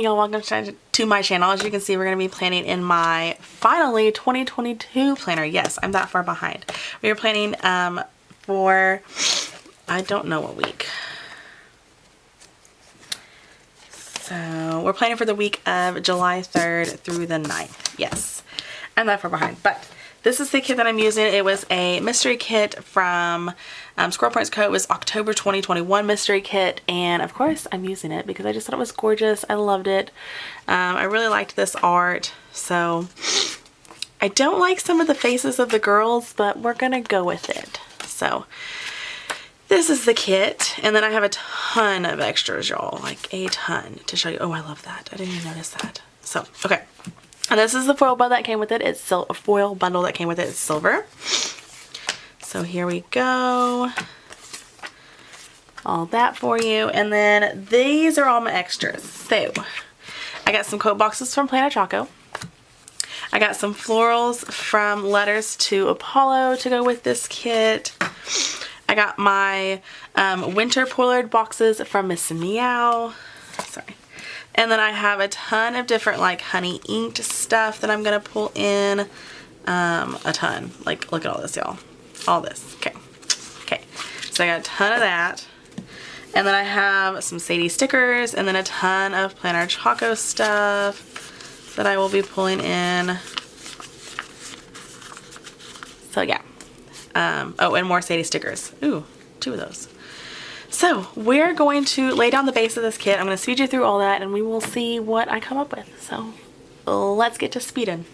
y'all, welcome to my channel. As you can see, we're going to be planning in my finally 2022 planner. Yes, I'm that far behind. We are planning for, I don't know what week. So we're planning for the week of July 3rd through the 9th. Yes, I'm that far behind. But this is the kit that I'm using. It was a mystery kit from Squirrel Prints Co. It was October 2021 mystery kit, and of course I'm using it because I just thought it was gorgeous. I loved it. I really liked this art. So I don't like some of the faces of the girls, but we're gonna go with it. So this is the kit, and then I have a ton of extras, y'all, like a ton to show you. Oh, I love that. I didn't even notice that. So, okay. And this is the foil bundle that came with it. It's a foil bundle that came with it. It's silver. So here we go. All that for you. And then these are all my extras. So I got some quote boxes from Planet Choco. I got some florals from Letters to Apollo to go with this kit. I got my winter Pollard boxes from Miss Meow. Sorry. And then I have a ton of different like honey inked stuff that I'm going to pull in. A ton. Like, look at all this, y'all. All this. Okay. Okay. So I got a ton of that. And then I have some Sadie stickers and then a ton of Planner Choco stuff that I will be pulling in. So yeah. Oh, and more Sadie stickers. Ooh, 2 of those. So we're going to lay down the base of this kit. I'm going to speed you through all that and we will see what I come up with. So let's get to speeding.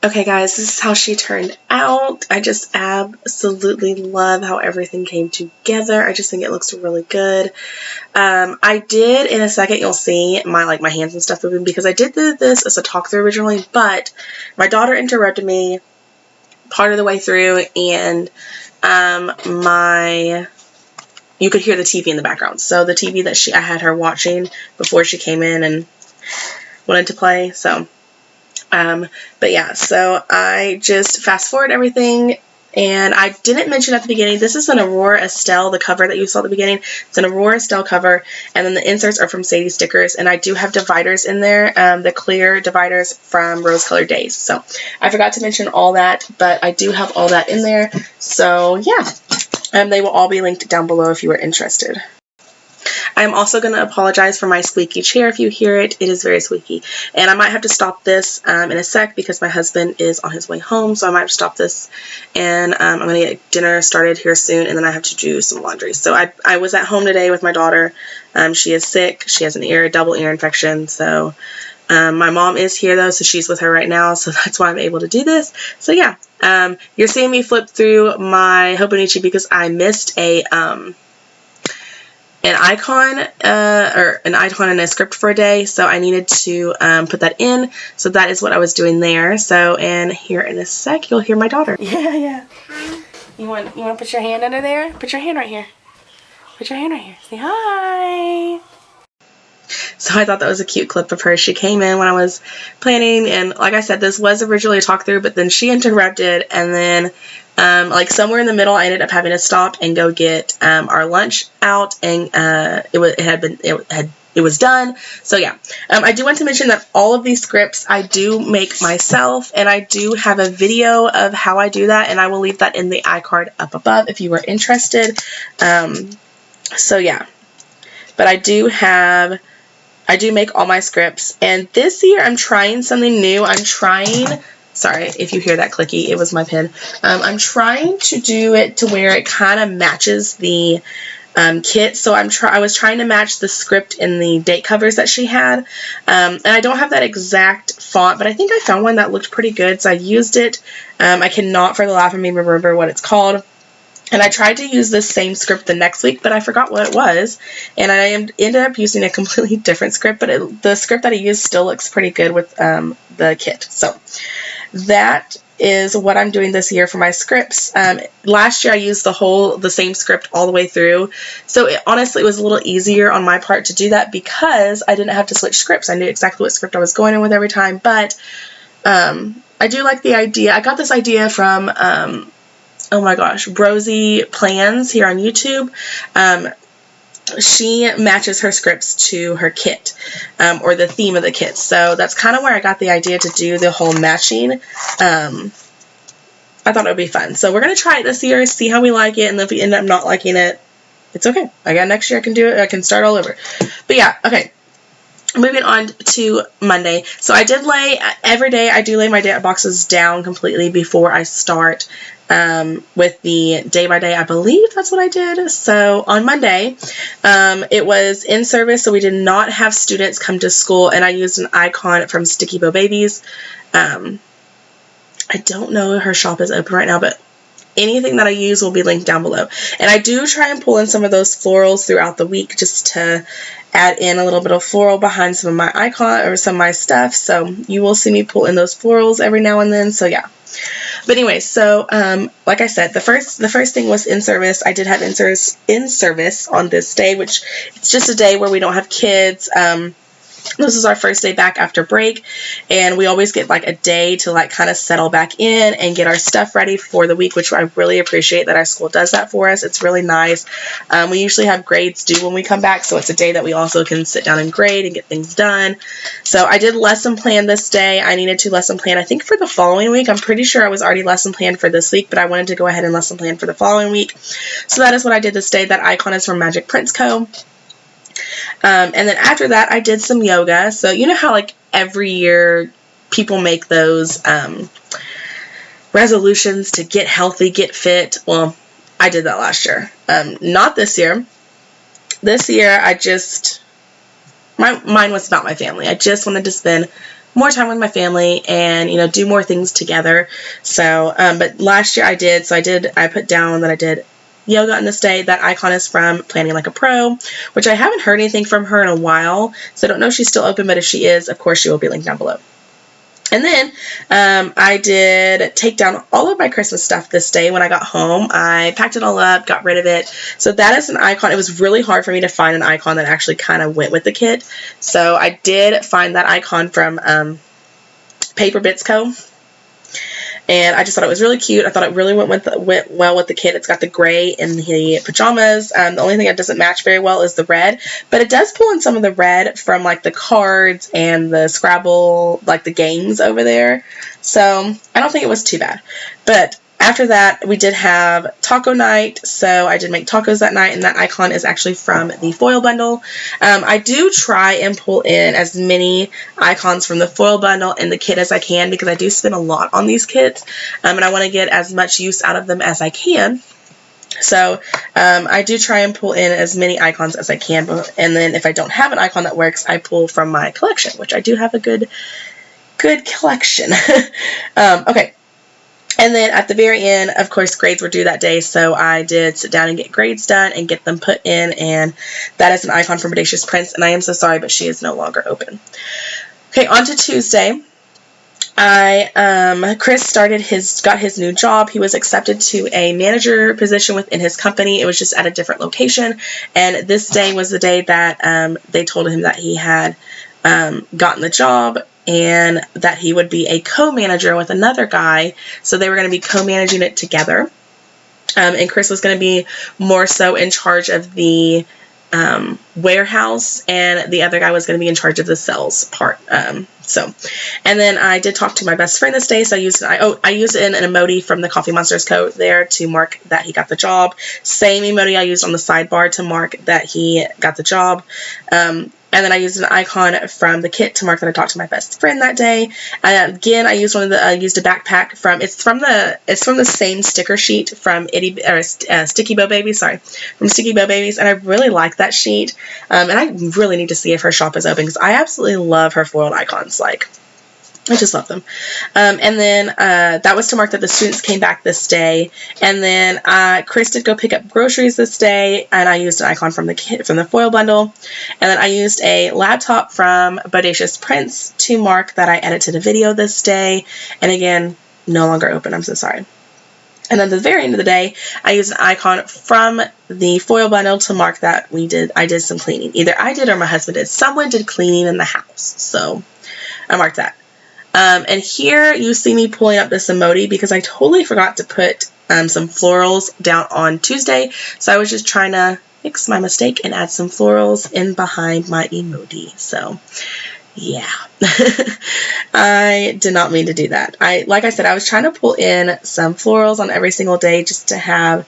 Okay guys, this is how she turned out. I just absolutely love how everything came together. I just think it looks really good. I did, in a second you'll see my hands and stuff moving, because I did this as a talk through originally, but my daughter interrupted me part of the way through, and you could hear the TV in the background. So the TV that I had her watching before she came in and wanted to play. So but yeah, so I just fast forward everything, and I didn't mention at the beginning, this is an Aurora Estelle, the cover that you saw at the beginning. It's an Aurora Estelle cover, and then the inserts are from Sadie Stickers, and I do have dividers in there, the clear dividers from Rose Colored Days. So I forgot to mention all that, but I do have all that in there. So yeah, they will all be linked down below if you are interested. I'm also going to apologize for my squeaky chair. If you hear it, it is very squeaky. And I might have to stop this in a sec because my husband is on his way home. So I might have to stop this, and I'm going to get dinner started here soon, and then I have to do some laundry. So I was at home today with my daughter. She is sick. She has a double ear infection. So my mom is here though, so she's with her right now. So that's why I'm able to do this. So yeah, you're seeing me flip through my Hobonichi because I missed an icon and a script for a day, so I needed to put that in. So that is what I was doing there. So, and here in a sec, you'll hear my daughter. Yeah. You want to put your hand under there? Put your hand right here. Put your hand right here. Say hi. So I thought that was a cute clip of her. She came in when I was planning, and like I said, this was originally a talk through, but then she interrupted, and then like somewhere in the middle, I ended up having to stop and go get our lunch out, and it was done. So yeah, I do want to mention that all of these scripts I do make myself, and I do have a video of how I do that, and I will leave that in the iCard up above if you are interested. So yeah, but I do make all my scripts, and this year I'm trying something new. Sorry if you hear that clicky, it was my pen. I'm trying to do it to where it kind of matches the kit. So I was trying to match the script in the date covers that she had. And I don't have that exact font, but I think I found one that looked pretty good, so I used it. I cannot for the life of me remember what it's called. And I tried to use this same script the next week, but I forgot what it was, and I ended up using a completely different script, but the script that I used still looks pretty good with the kit. So that is what I'm doing this year for my scripts. Last year I used the same script all the way through, so honestly it was a little easier on my part to do that because I didn't have to switch scripts. I knew exactly what script I was going in with every time, but I do like the idea. I got this idea from oh my gosh, Rosie Plans here on YouTube. She matches her scripts to her kit, or the theme of the kit. So that's kind of where I got the idea to do the whole matching. I thought it would be fun. So we're going to try it this year, see how we like it, and if we end up not liking it, it's okay. I got next year I can do it. I can start all over. But yeah, okay. Moving on to Monday. So I did every day I do lay my day boxes down completely before I start with the day by day. I believe that's what I did. So on Monday, it was in service, so we did not have students come to school, and I used an icon from Sticky Bow Babies. I don't know if her shop is open right now, but anything that I use will be linked down below. And I do try and pull in some of those florals throughout the week just to add in a little bit of floral behind some of my icon or some of my stuff. So you will see me pull in those florals every now and then. So yeah. But anyway, so like I said, the first thing was in service. I did have in service on this day, which it's just a day where we don't have kids. This is our first day back after break, and we always get like a day to like kind of settle back in and get our stuff ready for the week, which I really appreciate that our school does that for us. It's really nice. We usually have grades due when we come back, so it's a day that we also can sit down and grade and get things done. So I did lesson plan this day. I needed to lesson plan, I think, for the following week. I'm pretty sure I was already lesson planned for this week, but I wanted to go ahead and lesson plan for the following week. So that is what I did this day. That icon is from Magic Prince Co. And then after that, I did some yoga. So you know how like every year people make those resolutions to get healthy, get fit? Well, I did that last year. Not this year. This year, mine was about my family. I just wanted to spend more time with my family and, you know, do more things together. So, but last year I did, I put down that I did yoga on this day. That icon is from Planning Like a Pro, which I haven't heard anything from her in a while, so I don't know if she's still open, but if she is, of course, she will be linked down below. And then I did take down all of my Christmas stuff this day when I got home. I packed it all up, got rid of it. So that is an icon. It was really hard for me to find an icon that actually kind of went with the kit. So I did find that icon from Paper Bits Co. And I just thought it was really cute. I thought it really went well with the kit. It's got the gray and the pajamas. The only thing that doesn't match very well is the red. But it does pull in some of the red from like the cards and the Scrabble, like the games over there. So I don't think it was too bad. But after that, we did have taco night, so I did make tacos that night, and that icon is actually from the foil bundle. I do try and pull in as many icons from the foil bundle and the kit as I can, because I do spend a lot on these kits, and I want to get as much use out of them as I can. So I do try and pull in as many icons as I can, and then if I don't have an icon that works, I pull from my collection, which I do have a good collection. Okay. And then at the very end, of course, grades were due that day, so I did sit down and get grades done and get them put in, and that is an icon from Bodacious Prince, and I am so sorry, but she is no longer open. Okay, on to Tuesday. Chris got his new job. He was accepted to a manager position within his company. It was just at a different location, and this day was the day that they told him that he had gotten the job, and that he would be a co-manager with another guy, so they were going to be co-managing it together. And Chris was going to be more so in charge of the warehouse, and the other guy was going to be in charge of the sales part. And then I did talk to my best friend this day, so I used an emoji from the Coffee Monsters code there to mark that he got the job. Same emoji I used on the sidebar to mark that he got the job. And then I used an icon from the kit to mark that I talked to my best friend that day. Again, I used a backpack from the same sticker sheet from Sticky Bow Babies. From Sticky Bow Babies, and I really like that sheet. And I really need to see if her shop is open, because I absolutely love her foiled icons. Like, I just love them. And then that was to mark that the students came back this day. And then Chris did go pick up groceries this day, and I used an icon from the foil bundle. And then I used a laptop from Bodacious Prince to mark that I edited a video this day. And again, no longer open. I'm so sorry. And then at the very end of the day, I used an icon from the foil bundle to mark that I did some cleaning. Either I did or my husband did. Someone did cleaning in the house. So I marked that. And here you see me pulling up this emoji because I totally forgot to put some florals down on Tuesday. So I was just trying to fix my mistake and add some florals in behind my emoji. So yeah, I did not mean to do that. Like I said, I was trying to pull in some florals on every single day just to have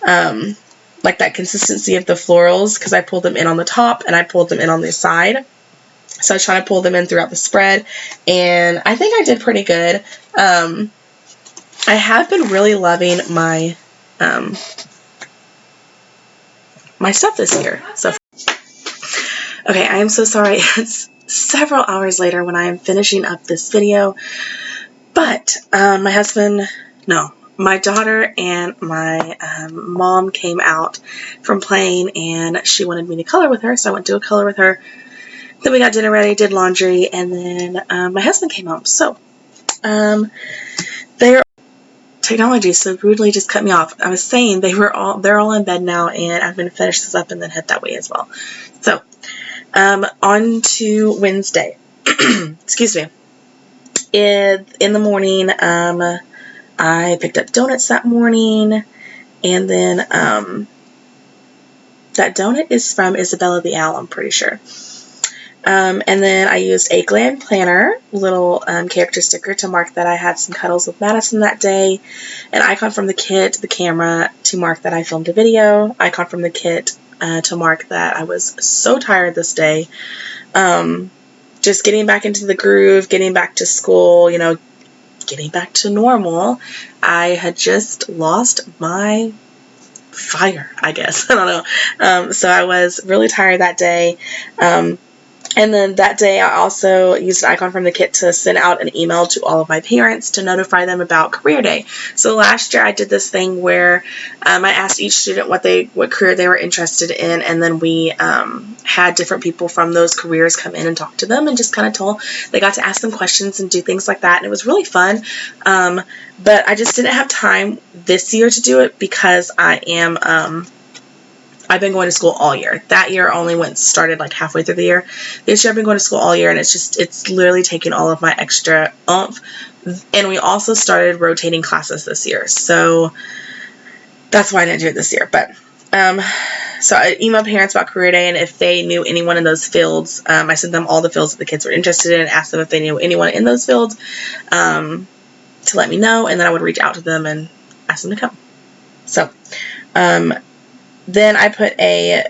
like that consistency of the florals, because I pulled them in on the top and I pulled them in on the side. So I was trying to pull them in throughout the spread, and I think I did pretty good. I have been really loving my my stuff this year. So, okay, I am so sorry. It's several hours later when I am finishing up this video, but my daughter and my mom came out from playing, and she wanted me to color with her, so I went to a color with her. Then we got dinner ready, did laundry, and then my husband came home. So, technology so rudely just cut me off. I was saying they're all in bed now, and I'm going to finish this up and then head that way as well. So, on to Wednesday. Excuse me. In the morning, I picked up donuts that morning, and then that donut is from Isabella the Owl, I'm pretty sure. And then I used a Glam Planner little character sticker to mark that I had some cuddles with Madison that day, an icon from the kit, the camera, to mark that I filmed a video, icon from the kit to mark that I was so tired this day, just getting back into the groove, getting back to school, getting back to normal. I had just lost my fire, I guess. I don't know. So I was really tired that day. And then that day I also used an icon from the kit to send out an email to all of my parents to notify them about career day. So last year I did this thing where I asked each student what career they were interested in, and then we had different people from those careers come in and talk to them and just kind of they got to ask them questions and do things like that, and it was really fun. But I just didn't have time this year to do it because I've been going to school all year. That year only started like halfway through the year. This year I've been going to school all year, and it's literally taking all of my extra oomph. And we also started rotating classes this year, so that's why I didn't do it this year. But so I emailed parents about career day, and if they knew anyone in those fields, I sent them all the fields that the kids were interested in, and asked them if they knew anyone in those fields to let me know, and then I would reach out to them and ask them to come. So then I put a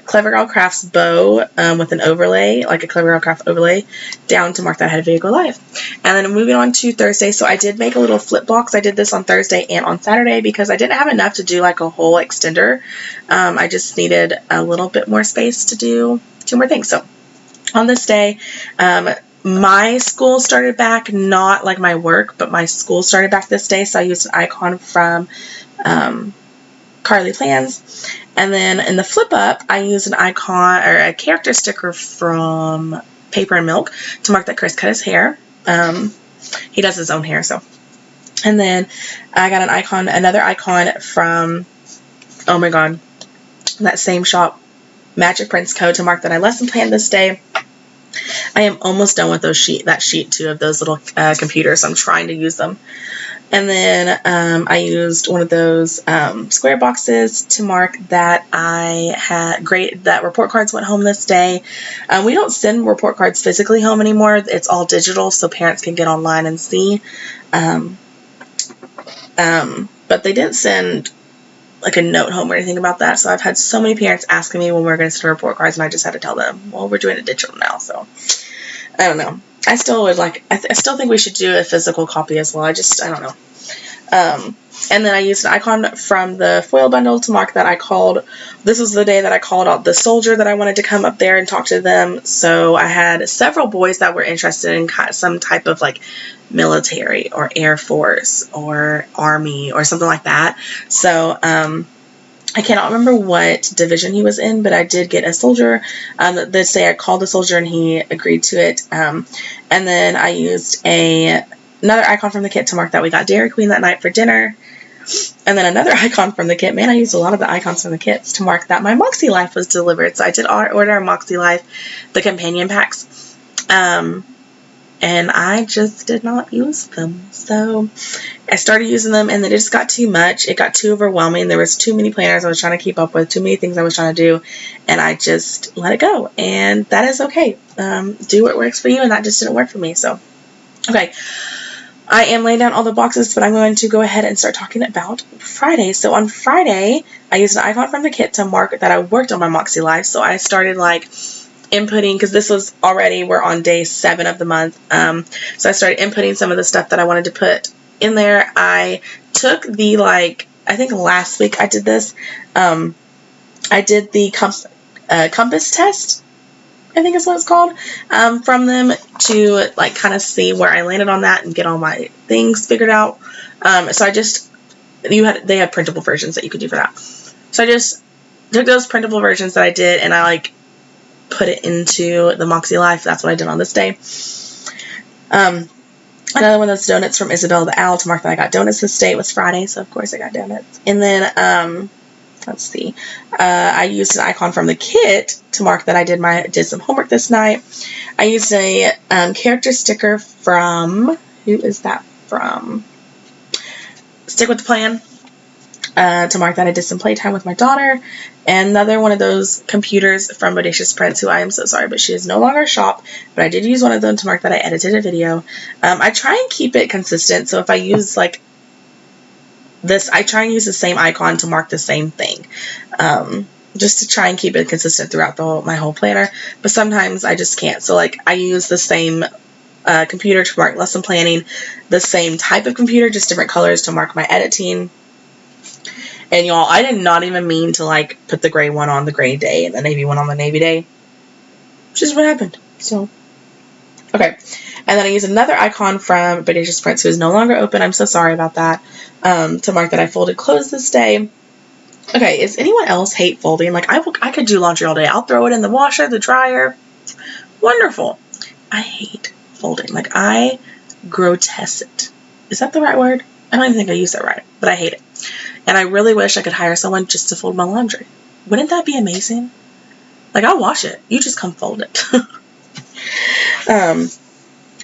Clever Girl Crafts bow with an overlay, like a Clever Girl Craft overlay, down to mark that I had a video go live. And then moving on to Thursday, so I did make a little flip box. I did this on Thursday and on Saturday because I didn't have enough to do like a whole extender. I just needed a little bit more space to do 2 more things. So on this day, my school started back, not like my work, but my school started back this day, so I used an icon from Carly Plans. And then in the flip up, I used an icon or a character sticker from Paper and Milk to mark that Chris cut his hair. He does his own hair, so. And then I got another icon from, oh my god, that same shop, Magic Prince Co. to mark that I lesson planned this day. I am almost done with that sheet too of those little computers. I'm trying to use them. And then I used one of those square boxes to mark that I had that report cards went home this day. We don't send report cards physically home anymore. It's all digital, so parents can get online and see. But they didn't send like a note home or anything about that. So I've had so many parents asking me when we're going to send report cards, and I just had to tell them, well, we're doing it digital now. So I don't know. I still would I still think we should do a physical copy as well. I don't know. And then I used an icon from the foil bundle to mark that this was the day that I called out the soldier that I wanted to come up there and talk to them. So I had several boys that were interested in some type of like military or Air Force or Army or something like that. So, I cannot remember what division he was in, but I did get a soldier. This day I called the soldier and he agreed to it. And then I used another icon from the kit to mark that we got Dairy Queen that night for dinner. And then another icon from the kit. Man, I used a lot of the icons from the kits to mark that my Moxie Life was delivered. So I did order a Moxie Life, the companion packs. And I just did not use them. So I started using them, and then it just got too much. It got too overwhelming. There was too many planners I was trying to keep up with, too many things I was trying to do, and I just let it go. And that is okay. Do what works for you, and that just didn't work for me. So, okay. I am laying down all the boxes, but I'm going to go ahead and start talking about Friday. So on Friday, I used an icon from the kit to mark that I worked on my Moxie Life. So I started inputting, because this was we're on day 7 of the month. So I started inputting some of the stuff that I wanted to put in there. I took I think last week I did this. I did the compass test, I think is what it's called, from them to kind of see where I landed on that and get all my things figured out. So they had printable versions that you could do for that. So I just took those printable versions that I did, and I put it into the Moxie Life. That's what I did on this day. Another one of those donuts from Isabel the Owl to mark that I got donuts this day. It was Friday, so of course I got donuts. And then, let's see, I used an icon from the kit to mark that I did some homework this night. I used a character sticker from, who is that from? Stick with the Plan. To mark that I did some playtime with my daughter. And another one of those computers from Bodacious Prince, who I am so sorry, but she is no longer a shop. But I did use one of them to mark that I edited a video. I try and keep it consistent. So if I use this, I try and use the same icon to mark the same thing. Just to try and keep it consistent throughout my whole planner. But sometimes I just can't. So I use the same computer to mark lesson planning, the same type of computer, just different colors to mark my editing. And y'all, I did not even mean to put the gray one on the gray day and the navy one on the navy day. which is what happened. So, okay. And then I used another icon from Bodacious Prints, who is no longer open. I'm so sorry about that. To mark that I folded clothes this day. Okay, is anyone else hate folding? Like, I could do laundry all day. I'll throw it in the washer, the dryer. Wonderful. I hate folding. Like, I grotesque it. Is that the right word? I don't even think I used that right, but I hate it. And I really wish I could hire someone just to fold my laundry. Wouldn't that be amazing? Like, I'll wash it. You just come fold it.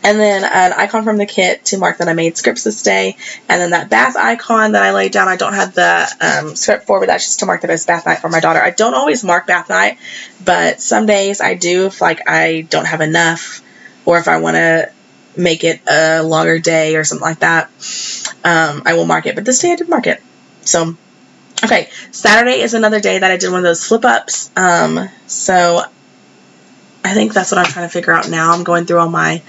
And then an icon from the kit to mark that I made scripts this day. And then that bath icon that I laid down, I don't have the script for, but that's just to mark that it's bath night for my daughter. I don't always mark bath night, but some days I do if, like, I don't have enough, or if I want to make it a longer day or something like that, I will mark it. But this day I did mark it. So, okay, Saturday is another day that I did one of those flip-ups. So I think that's what I'm trying to figure out now. I'm going through all my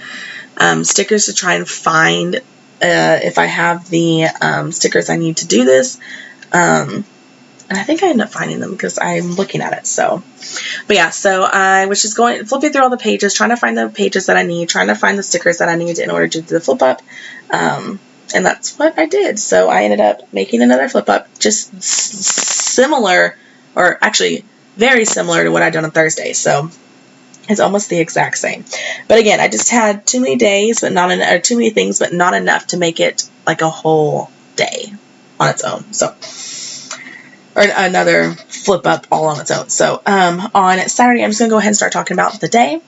stickers to try and find if I have the stickers I need to do this. And I think I ended up finding them because I'm looking at it. So, but yeah, so I was just flipping through all the pages, trying to find the pages that I need, trying to find the stickers that I need in order to do the flip up. And that's what I did. So I ended up making another flip up, just similar, or actually very similar to what I done on Thursday. So it's almost the exact same. But again, I just had too many days, but or too many things, but not enough to make it like a whole day on its own. So, or another flip up all on its own. So, on Saturday, I'm just going to go ahead and start talking about the day.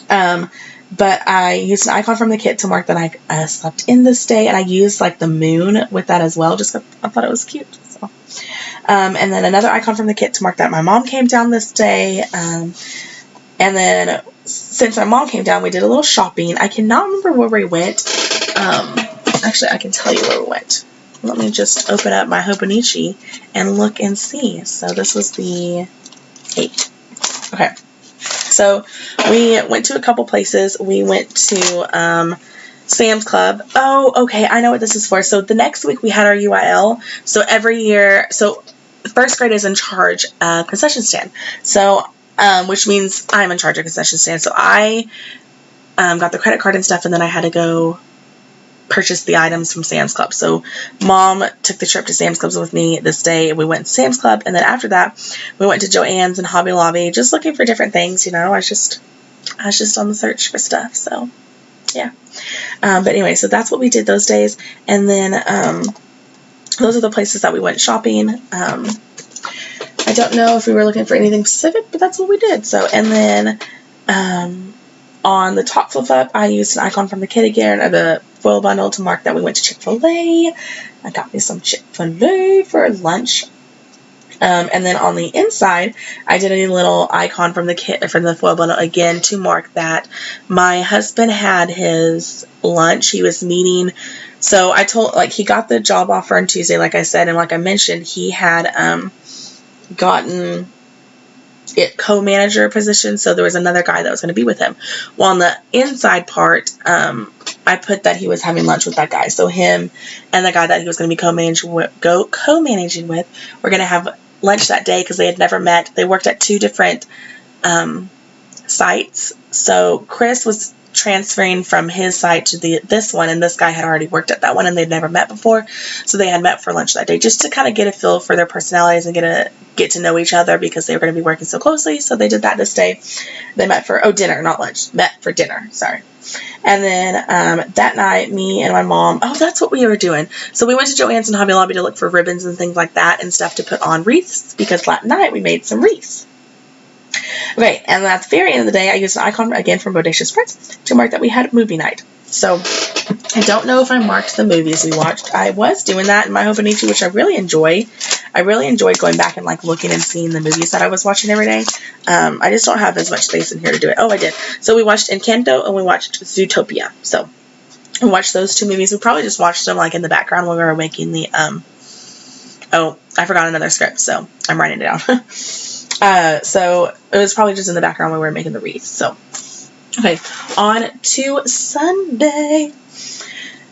But I used an icon from the kit to mark that I slept in this day, and I used like the moon with that as well, just because I thought it was cute. So, and then another icon from the kit to mark that my mom came down this day. And then, since my mom came down, we did a little shopping. I cannot remember where we went. Actually, I can tell you where we went. Let me just open up my Hobonichi and look and see. So this was the 8th. Okay. So we went to a couple places. We went to Sam's Club. Oh, okay. I know what this is for. So the next week we had our UIL. So every year, so first grade is in charge of concession stand. So which means I'm in charge of concession stand. So I got the credit card and stuff, and then I had to go purchase the items from Sam's Club. So Mom took the trip to Sam's Club with me this day. We went to Sam's Club, and then after that, we went to Joann's and Hobby Lobby, just looking for different things. You know, I was just on the search for stuff. So yeah. But anyway, so that's what we did those days, and then those are the places that we went shopping. I don't know if we were looking for anything specific, but that's what we did. So, and then on the top flip up, I used an icon from the kit again, or the foil bundle, to mark that we went to Chick-fil-A. I got me some Chick-fil-A for lunch. And then on the inside, I did a little icon from the kit, from the foil bundle again, to mark that my husband had his lunch. He was meeting. So I told, like, he got the job offer on Tuesday, like I said, and like I mentioned, he had gotten it co-manager position, so there was another guy that was going to be with him. Well, on the inside part, I put that he was having lunch with that guy. So him and the guy that he was going to be co-managing with were going to have lunch that day because they had never met. They worked at 2 different sites. So Chris was transferring from his site to this one, and this guy had already worked at that one, and they'd never met before, so they had met for lunch that day, just to kind of get a feel for their personalities and get to know each other, because they were going to be working so closely. So they did that this day. They met for dinner, not lunch. Met for dinner, sorry. And then that night, me and my mom, that's what we were doing. So we went to Joann's and Hobby Lobby to look for ribbons and things like that and stuff to put on wreaths, because that night we made some wreaths. Okay, and at the very end of the day, I used an icon again from Bodacious Prints to mark that we had movie night. So I don't know if I marked the movies we watched. I was doing that in my Hobonichi, which I really enjoy. I really enjoyed going back and like looking and seeing the movies that I was watching every day. I just don't have as much space in here to do it. Oh, I did. So we watched Encanto and we watched Zootopia. So we watched those 2 movies. We probably just watched them like in the background when we were making the I forgot another script, so I'm writing it down. So it was probably just in the background when we were making the wreath. So, okay, on to Sunday.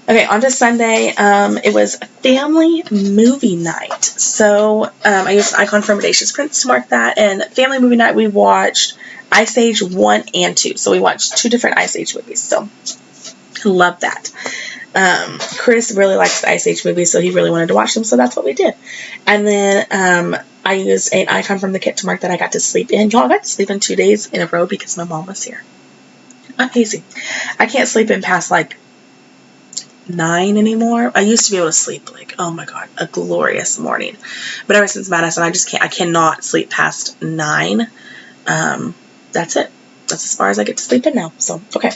Okay, on to Sunday. It was family movie night. So I used an icon from Bodacious Prince to mark that. And family movie night, we watched Ice Age 1 and 2. So we watched 2 different Ice Age movies. So love that. Chris really likes the Ice Age movies, so he really wanted to watch them. So that's what we did. And then I used an icon from the kit to mark that I got to sleep in. Y'all, I got to sleep in 2 days in a row because my mom was here. Amazing. I can't sleep in past like 9 anymore. I used to be able to sleep like, oh my god, a glorious morning. But ever since Madison, I cannot sleep past 9. That's it. That's as far as I get to sleep in now. So, okay.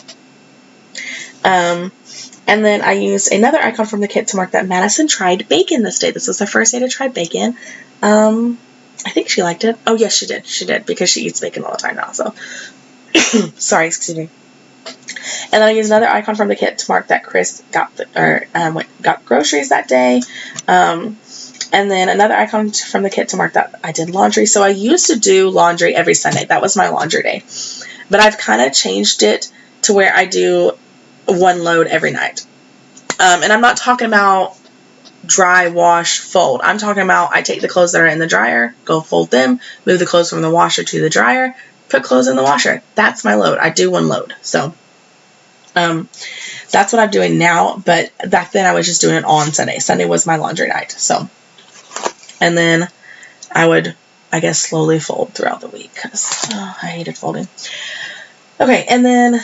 And then I used another icon from the kit to mark that Madison tried bacon this day. This was her first day to try bacon. I think she liked it. Oh, yes, she did. She did, because she eats bacon all the time now. So, sorry, excuse me. And then I used another icon from the kit to mark that Chris got got groceries that day. And then another icon from the kit to mark that I did laundry. So I used to do laundry every Sunday. That was my laundry day. But I've kind of changed it to where I do 1 load every night. And I'm not talking about dry, wash, fold. I'm talking about I take the clothes that are in the dryer, go fold them, move the clothes from the washer to the dryer, put clothes in the washer. That's my load. I do 1 load. So that's what I'm doing now, but back then I was just doing it on Sunday. Sunday was my laundry night. So, and then I would, I guess, slowly fold throughout the week because I hated folding. Okay, and then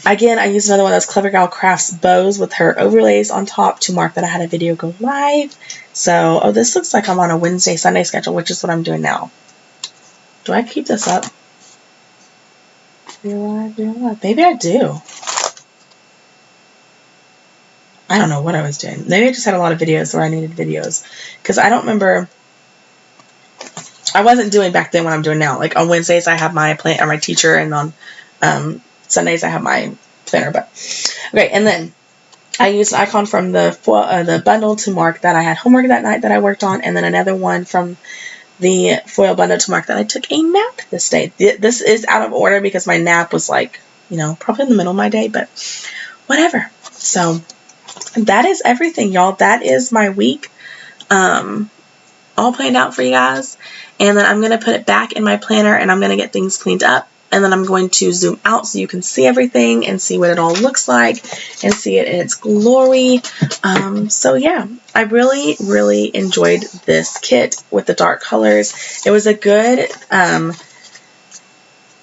again, I used another one of those Clever Gal Crafts bows with her overlays on top to mark that I had a video go live. So, oh, this looks like I'm on a Wednesday, Sunday schedule, which is what I'm doing now. Do I keep this up? Maybe I do. I don't know what I was doing. Maybe I just had a lot of videos where I needed videos. Because I don't remember. I wasn't doing back then what I'm doing now. Like on Wednesdays I have my plan or my teacher, and on Sundays I have my planner. But okay, and then I used an icon from the bundle to mark that I had homework that night that I worked on, and then another one from the foil bundle to mark that I took a nap this day. This is out of order because my nap was like, probably in the middle of my day, but whatever. So that is everything, y'all. That is my week all planned out for you guys. And then I'm going to put it back in my planner, and I'm going to get things cleaned up. And then I'm going to zoom out so you can see everything and see what it all looks like and see it in its glory. So yeah, I really, really enjoyed this kit with the dark colors. It was a good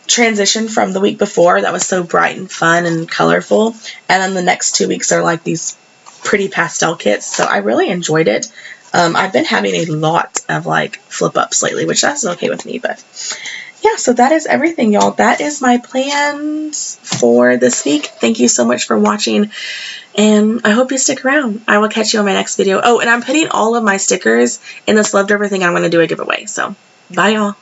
transition from the week before that was so bright and fun and colorful. And then the next 2 weeks are like these pretty pastel kits. So I really enjoyed it. I've been having a lot of like flip ups lately, which that's okay with me, but yeah, so that is everything, y'all. That is my plans for this week. Thank you so much for watching, and I hope you stick around. I will catch you on my next video. Oh, and I'm putting all of my stickers in this leftover thing. I'm going to do a giveaway. So bye, y'all.